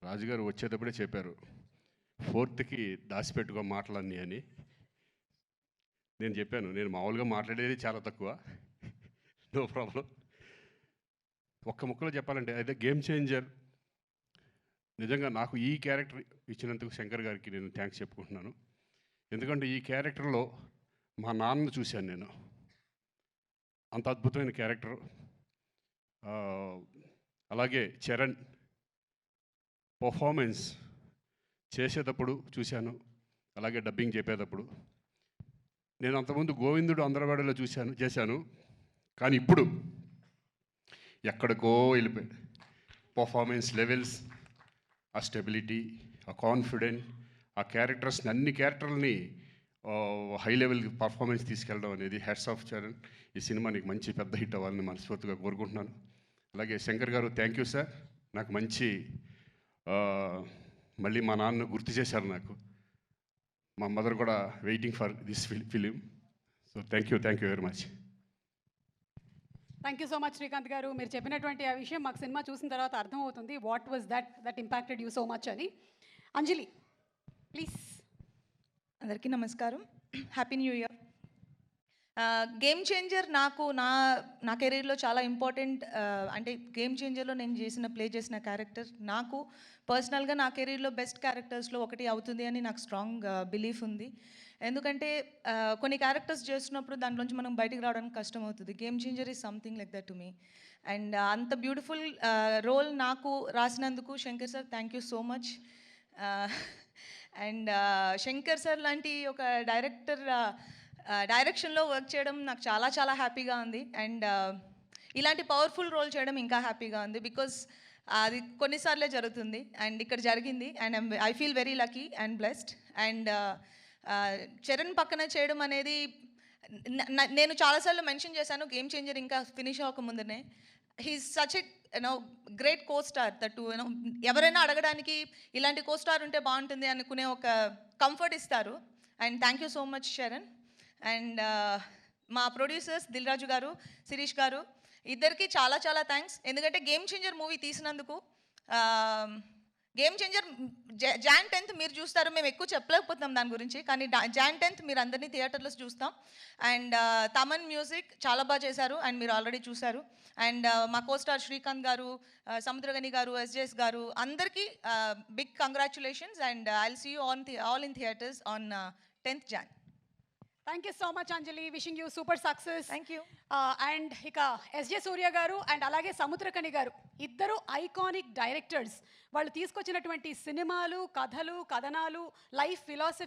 రాజుగారు వచ్చేటప్పుడే చెప్పారు, 4th దాచిపెట్టుకో మాటలన్నీ అని. నేను చెప్పాను, నేను మామూలుగా మాట్లాడేది చాలా తక్కువ, నో ప్రాబ్లం. ఒక్క ముక్కలో చెప్పాలంటే అయితే గేమ్ చేంజర్. నిజంగా నాకు ఈ క్యారెక్టర్ ఇచ్చినందుకు శంకర్ గారికి నేను థ్యాంక్స్ చెప్పుకుంటున్నాను. ఎందుకంటే ఈ క్యారెక్టర్లో మా నాన్నను చూశాను నేను. అంత అద్భుతమైన క్యారెక్టర్. అలాగే చరణ్ పర్ఫార్మెన్స్ చేసేటప్పుడు చూశాను, అలాగే డబ్బింగ్ చెప్పేటప్పుడు. నేను అంతకుముందు గోవిందుడు అందరవాడలో చేశాను, కానీ ఇప్పుడు ఎక్కడికో వెళ్ళిపోయాడు. పర్ఫార్మెన్స్ లెవెల్స్, ఆ స్టెబిలిటీ, ఆ కాన్ఫిడెంట్, ఆ క్యారెక్టర్స్ని, అన్ని క్యారెక్టర్లని హై లెవెల్ పర్ఫార్మెన్స్ తీసుకెళ్ళడం అనేది హ్యాట్స్ ఆఫ్ చరణ్. ఈ సినిమా నీకు మంచి పెద్ద హిట్ అవ్వాలని మనస్ఫూర్తిగా కోరుకుంటున్నాను. అలాగే శంకర్ గారు థ్యాంక్ యూ సార్. నాకు మంచి మళ్ళీ మా నాన్న గుర్తు చేశారు నాకు. మా మదర్ కూడా waiting for this film. So thank you very much. Thank you so much Srikanth గారు. మీరు చెప్పినటువంటి ఆ విషయం మాకు సినిమా చూసిన తర్వాత అర్థమవుతుంది, what was that impacted you so much అని. అంజలి ప్లీజ్. అందరికీ నమస్కారం, happy new year. Game changer నాకు నా కెరీర్లో చాలా ఇంపార్టెంట్. అంటే గేమ్ చేంజర్లో నేను ప్లే చేసిన క్యారెక్టర్ నాకు పర్సనల్గా నా కెరీర్లో బెస్ట్ క్యారెక్టర్స్లో ఒకటి అవుతుంది అని నాకు స్ట్రాంగ్ బిలీఫ్ ఉంది. ఎందుకంటే కొన్ని క్యారెక్టర్స్ చేస్తున్నప్పుడు దాంట్లోంచి మనం బయటికి రావడానికి కష్టం అవుతుంది. Game changer is something like that to me. And అంత బ్యూటిఫుల్ రోల్ నాకు రాసినందుకు Shankar sir thank you so much. And Shankar sir లాంటి ఒక డైరెక్షన్లో వర్క్ చేయడం నాకు చాలా చాలా హ్యాపీగా ఉంది. అండ్ ఇలాంటి పవర్ఫుల్ రోల్ చేయడం ఇంకా హ్యాపీగా ఉంది, బికాజ్ అది కొన్నిసార్లే జరుగుతుంది అండ్ ఇక్కడ జరిగింది. And I feel very lucky and blessed. And Charan పక్కన చేయడం అనేది నేను చాలాసార్లు మెన్షన్ చేశాను, గేమ్ చేంజర్ ఇంకా ఫినిష్ అవ్వకముందునే. He's such a great co star that ఎవరైనా అడగడానికి ఇలాంటి కో స్టార్ ఉంటే బాగుంటుంది అనుకునే ఒక కంఫర్ట్ ఇస్తారు. And thank you so much Charan. And మా ప్రొడ్యూసర్స్ దిల్ రాజు గారు, శిరీష్ గారు, ఇద్దరికి చాలా చాలా థ్యాంక్స్. ఎందుకంటే గేమ్ చేంజర్ మూవీ తీసినందుకు. గేమ్ చేంజర్ Jan 10th మీరు చూస్తారు, మేము ఎక్కువ చెప్పలేకపోతున్నాం దాని గురించి, కానీ Jan 10th మీరు అందరినీ థియేటర్లో చూస్తాం. అండ్ తమన్ మ్యూజిక్ చాలా బాగా చేశారు అండ్ మీరు ఆల్రెడీ చూశారు. అండ్ మా కోస్టార్ శ్రీకాంత్ గారు, సముద్రగని గారు, SJS గారు, అందరికీ big congratulations. And I will see you all in theatres on 10th Jan. Thank you so much Anjali, wishing you super success. Thank you. And ఇక SJ సూర్య గారు అండ్ అలాగే సముద్రకని గారు, ఇద్దరు ఐకానిక్ డైరెక్టర్స్. వాళ్ళు తీసుకొచ్చినటువంటి సినిమాలు, కథలు, కథనాలు, లైఫ్ ఫిలాసఫీ